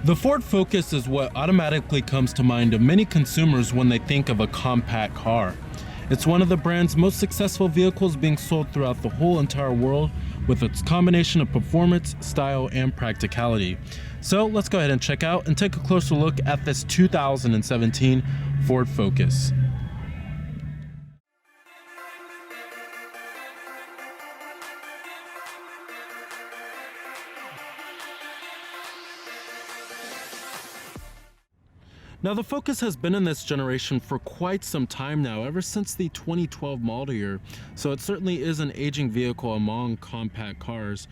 The Ford Focus is what automatically comes to mind of many consumers when they think of a compact car. It's one of the brand's most successful vehicles being sold throughout the whole entire world with its combination of performance, style, and practicality. So let's go ahead and check out and take a closer look at this 2017 Ford Focus. Now, the Focus has been in this generation for quite some time now, ever since the 2012 model year, so it certainly is an aging vehicle among compact cars.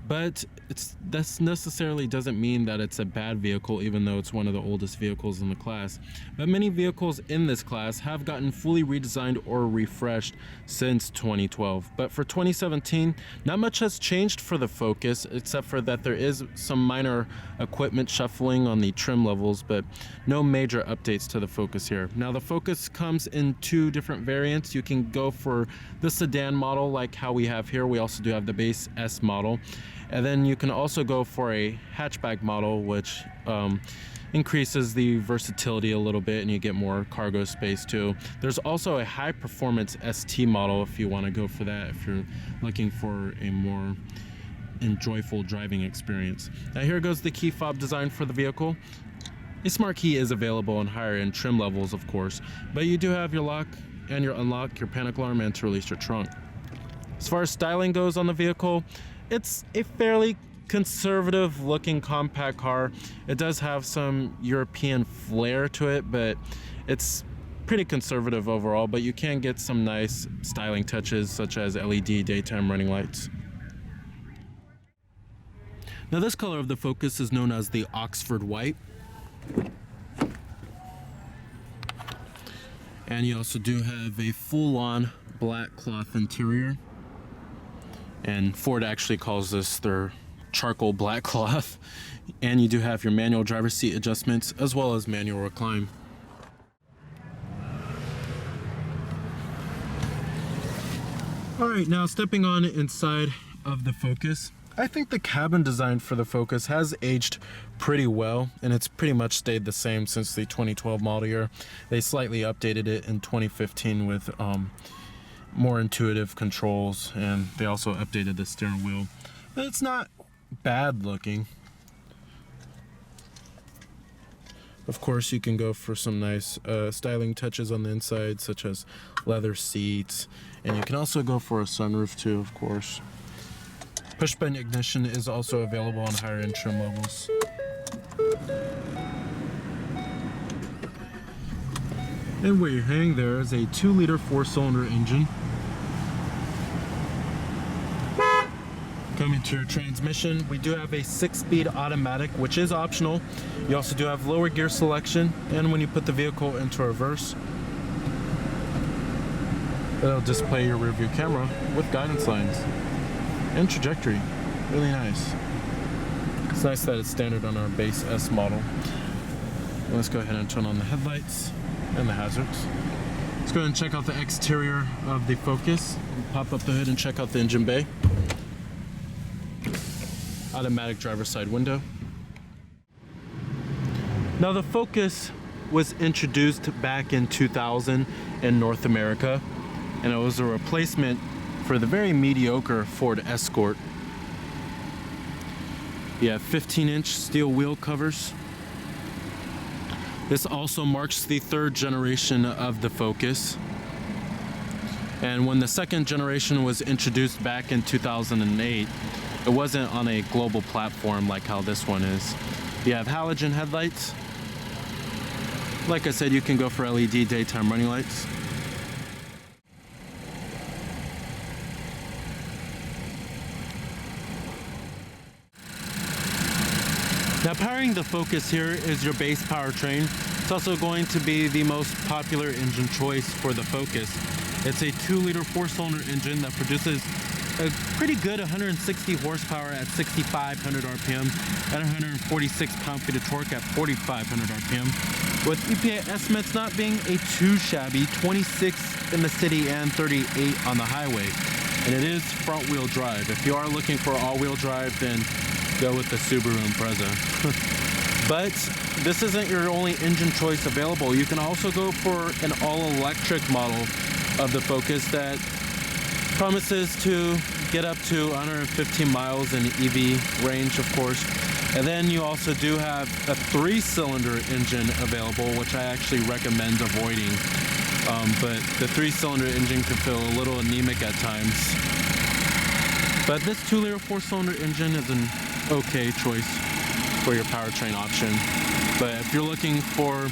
But that necessarily doesn't mean that it's a bad vehicle, even though it's one of the oldest vehicles in the class. But many vehicles in this class have gotten fully redesigned or refreshed since 2012. But for 2017, not much has changed for the Focus, except for that there is some minor equipment shuffling on the trim levels, but no major updates to the Focus here. Now, the Focus comes in two different variants. You can go for the sedan model like how we have here. We also do have the base S model. And then you can also go for a hatchback model, which increases the versatility a little bit and you get more cargo space too. There's also a high performance ST model if you want to go for that, if you're looking for a more enjoyable driving experience. Now here goes the key fob design for the vehicle. A smart key is available on higher end trim levels, of course, but you do have your lock and your unlock, your panic alarm, and to release your trunk. As far as styling goes on the vehicle, it's a fairly conservative looking compact car. It does have some European flair to it, but it's pretty conservative overall, but you can get some nice styling touches such as LED daytime running lights. Now, this color of the Focus is known as the Oxford White. And you also do have a full-on black cloth interior. And Ford actually calls this their charcoal black cloth. And you do have your manual driver's seat adjustments as well as manual recline. Alright, now stepping on inside of the Focus, I think the cabin design for the Focus has aged pretty well, and it's pretty much stayed the same since the 2012 model year. They slightly updated it in 2015 with more intuitive controls, and they also updated the steering wheel. But it's not bad looking. Of course, you can go for some nice styling touches on the inside, such as leather seats, and you can also go for a sunroof too, of course. Push button ignition is also available on higher end trim levels. And where you're hearing there is a 2-liter 4-cylinder engine. Coming to your transmission, we do have a 6-speed automatic, which is optional. You also do have lower gear selection, and when you put the vehicle into reverse, it'll display your rear view camera with guidance lines and trajectory. Really nice. It's nice that it's standard on our base S model. Let's go ahead and turn on the headlights and the hazards. Let's go ahead and check out the exterior of the Focus. Pop up the hood and check out the engine bay. Automatic driver's side window. Now, the Focus was introduced back in 2000 in North America, and it was a replacement for the very mediocre Ford Escort. You have 15-inch steel wheel covers. This also marks the 3rd generation of the Focus. And when the 2nd generation was introduced back in 2008, it wasn't on a global platform like how this one is. You have halogen headlights. Like I said, you can go for LED daytime running lights. Now, powering the Focus here is your base powertrain. It's also going to be the most popular engine choice for the Focus. It's a 2-liter 4-cylinder engine that produces a pretty good 160 horsepower at 6,500 RPM and 146 pound-feet of torque at 4,500 RPM. With EPA estimates not being too shabby, 26 in the city and 38 on the highway. And it is front-wheel drive. If you are looking for all-wheel drive, then go with the Subaru Impreza. But this isn't your only engine choice available. You can also go for an all-electric model of the Focus that promises to get up to 115 miles in EV range, of course. And then you also do have a 3-cylinder engine available, which I actually recommend avoiding. But the 3-cylinder engine can feel a little anemic at times. But this 2-liter 4-cylinder engine is an okay choice for your powertrain option. But if you're looking for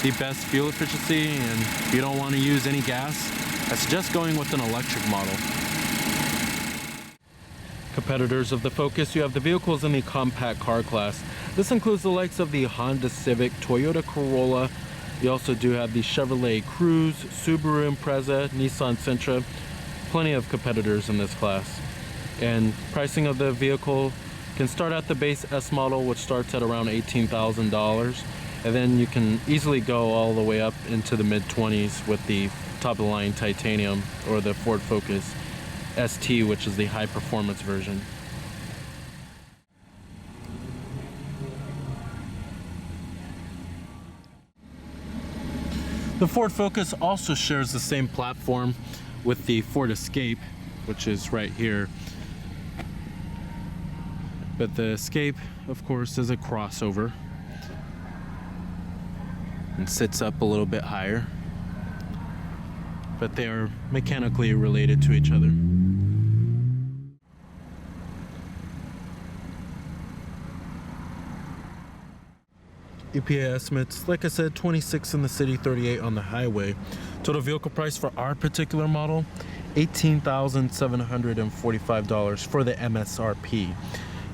the best fuel efficiency and you don't want to use any gas, I suggest going with an electric model. Competitors of the Focus, you have the vehicles in the compact car class. This includes the likes of the Honda Civic, Toyota Corolla. You also do have the Chevrolet Cruze, Subaru Impreza, Nissan Sentra. Plenty of competitors in this class. And pricing of the vehicle can start at the base S model, which starts at around $18,000. And then you can easily go all the way up into the mid-20s with the top-of-the-line titanium or the Ford Focus ST, which is the high-performance version. The Ford Focus also shares the same platform with the Ford Escape, which is right here. But the Escape, of course, is a crossover and sits up a little bit higher, but they are mechanically related to each other. EPA estimates, like I said, 26 in the city, 38 on the highway. Total vehicle price for our particular model, $18,745 for the MSRP.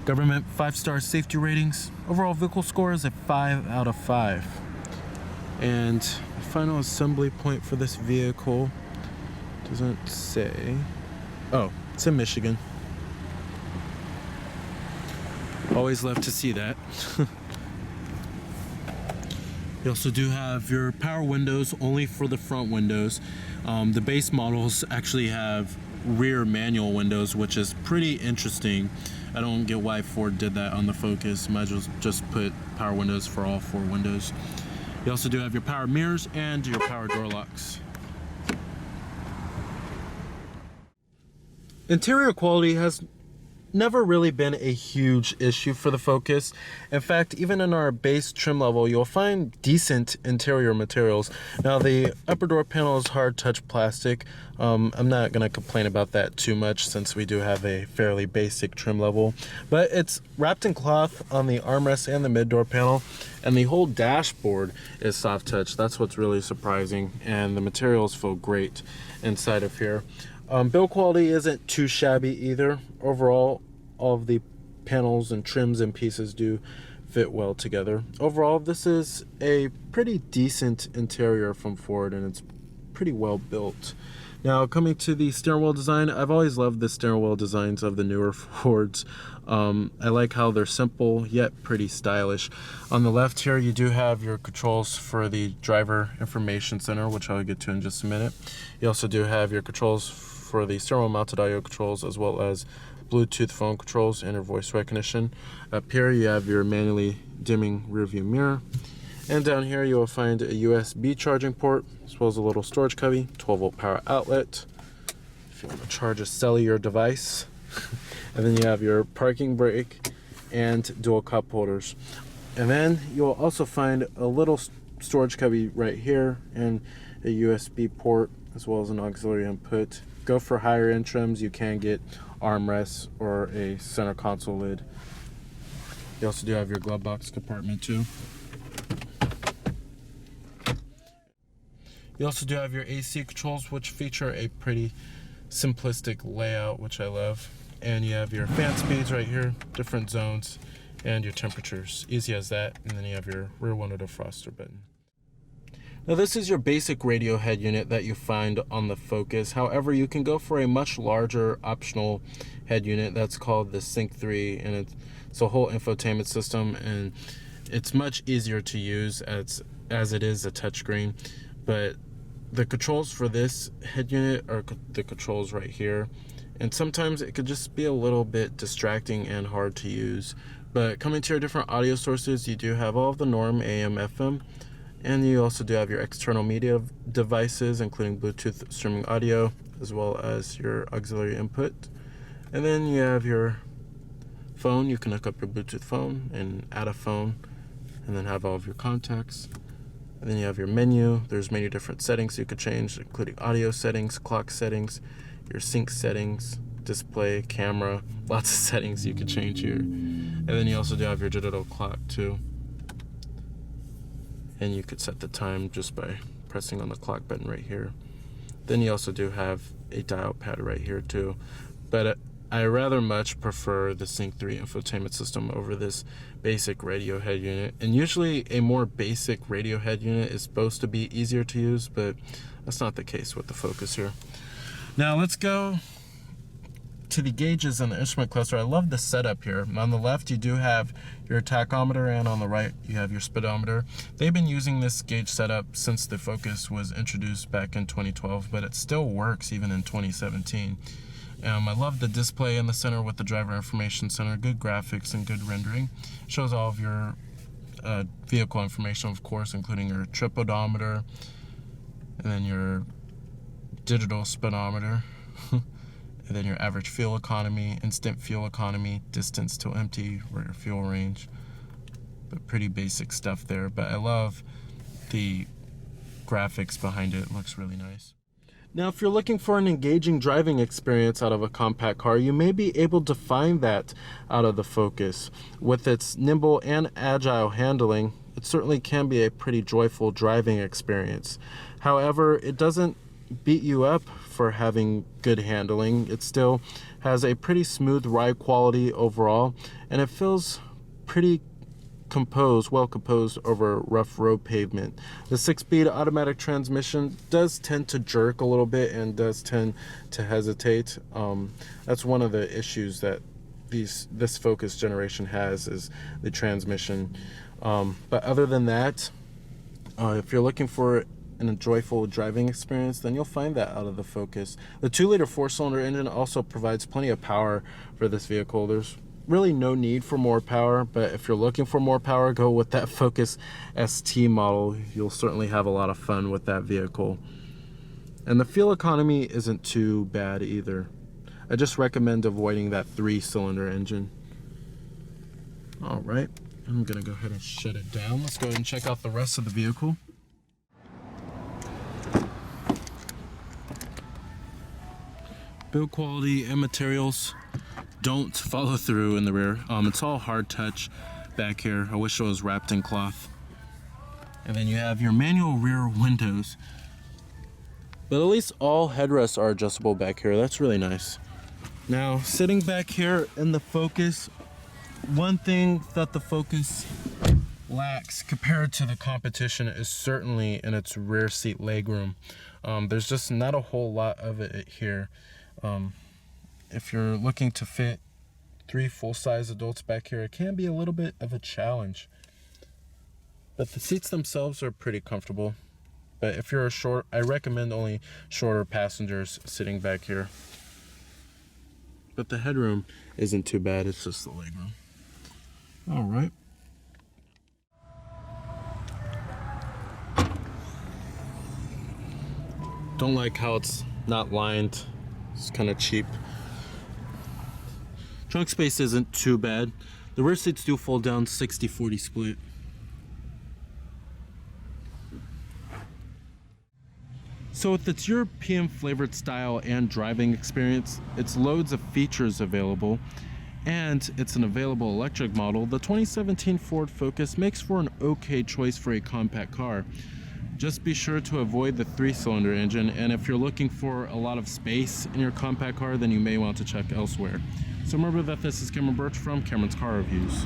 Government 5-star safety ratings. Overall vehicle score is a 5 out of 5. And the final assembly point for this vehicle doesn't say. Oh, it's in Michigan. Always love to see that. You also do have your power windows only for the front windows. The base models actually have rear manual windows, which is pretty interesting. I don't get why Ford did that on the Focus. Might as well just put power windows for all 4 windows. You also do have your power mirrors and your power door locks. Interior quality has never really been a huge issue for the Focus. In fact, even in our base trim level, you'll find decent interior materials. Now, the upper door panel is hard touch plastic. I'm not going to complain about that too much since we do have a fairly basic trim level, but it's wrapped in cloth on the armrest and the mid door panel, and the whole dashboard is soft touch. That's what's really surprising, and the materials feel great inside of here. Build quality isn't too shabby either. Overall, all of the panels and trims and pieces do fit well together. Overall, this is a pretty decent interior from Ford, and it's pretty well built. Now, coming to the stairwell design, I've always loved the stairwell designs of the newer Fords. I like how they're simple yet pretty stylish. On the left here, you do have your controls for the driver information center, which I'll get to in just a minute. You also do have your controls for the stairwell mounted audio controls, as well as Bluetooth phone controls and your voice recognition. Up here you have your manually dimming rear view mirror, and down here you will find a USB charging port, as well as a little storage cubby, 12-volt power outlet if you want to charge a cellular device. And then you have your parking brake and dual cup holders. And then you'll also find a little storage cubby right here and a USB port, as well as an auxiliary input. Go for higher end trims, you can get armrests or a center console lid. You also do have your glove box compartment too. You also do have your AC controls, which feature a pretty simplistic layout, which I love. And you have your fan speeds right here, different zones, and your temperatures. Easy as that. And then you have your rear window defroster button. Now, this is your basic radio head unit that you find on the Focus. However, you can go for a much larger optional head unit that's called the Sync 3, and it's a whole infotainment system, and it's much easier to use as it is a touchscreen. But the controls for this head unit are the controls right here, and sometimes it could just be a little bit distracting and hard to use But coming to your different audio sources, you do have all of the norm AM, FM, and you also do have your external media devices, including Bluetooth streaming audio, as well as your auxiliary input. And then you have your phone. You can hook up your Bluetooth phone and add a phone, and then have all of your contacts. And then you have your menu. There's many different settings you could change, including audio settings, clock settings, your sync settings, display, camera, lots of settings you could change here. And then you also do have your digital clock too. And you could set the time just by pressing on the clock button right here. Then you also do have a dial pad right here too. But I rather much prefer the Sync 3 infotainment system over this basic radio head unit. And usually a more basic radio head unit is supposed to be easier to use, but that's not the case with the Focus here. Now let's go to the gauges and the instrument cluster. I love the setup here. On the left you do have your tachometer, and on the right you have your speedometer. They've been using this gauge setup since the Focus was introduced back in 2012, but it still works even in 2017. I love the display in the center with the driver information center, good graphics and good rendering. It shows all of your vehicle information, of course, including your trip odometer, and then your digital speedometer, and then your average fuel economy, instant fuel economy, distance to empty, or your fuel range. But pretty basic stuff there. But I love the graphics behind it. It looks really nice. Now, if you're looking for an engaging driving experience out of a compact car, you may be able to find that out of the Focus. With its nimble and agile handling, it certainly can be a pretty joyful driving experience. However, it doesn't beat you up for having good handling. It still has a pretty smooth ride quality overall, and it feels pretty well composed over rough road pavement. The 6-speed automatic transmission does tend to jerk a little bit and does tend to hesitate. That's one of the issues that this Focus generation has, is the transmission. But other than that, if you're looking for an enjoyable driving experience, then you'll find that out of the Focus. The 2-liter 4-cylinder engine also provides plenty of power for this vehicle. There's really no need for more power, but if you're looking for more power, go with that Focus ST model. You'll certainly have a lot of fun with that vehicle. And the fuel economy isn't too bad either. I just recommend avoiding that 3-cylinder engine. All right, I'm gonna go ahead and shut it down. Let's go ahead and check out the rest of the vehicle. Build quality and materials don't follow through in the rear. It's all hard touch back here. I wish it was wrapped in cloth. And then you have your manual rear windows. But at least all headrests are adjustable back here. That's really nice. Now, sitting back here in the Focus, one thing that the Focus lacks compared to the competition is certainly in its rear seat legroom. There's just not a whole lot of it here. If you're looking to fit 3 full-size adults back here, it can be a little bit of a challenge. But the seats themselves are pretty comfortable. But if you're I recommend only shorter passengers sitting back here. But the headroom isn't too bad, it's just the legroom. All right. Don't like how it's not lined. It's kind of cheap. Trunk space isn't too bad. The rear seats do fold down 60-40 split. So with its European flavored style and driving experience, it's loads of features available, and it's an available electric model. The 2017 Ford Focus makes for an okay choice for a compact car. Just be sure to avoid the 3-cylinder engine, and if you're looking for a lot of space in your compact car, then you may want to check elsewhere. So remember that this is Cameron Birch from Cameron's Car Reviews.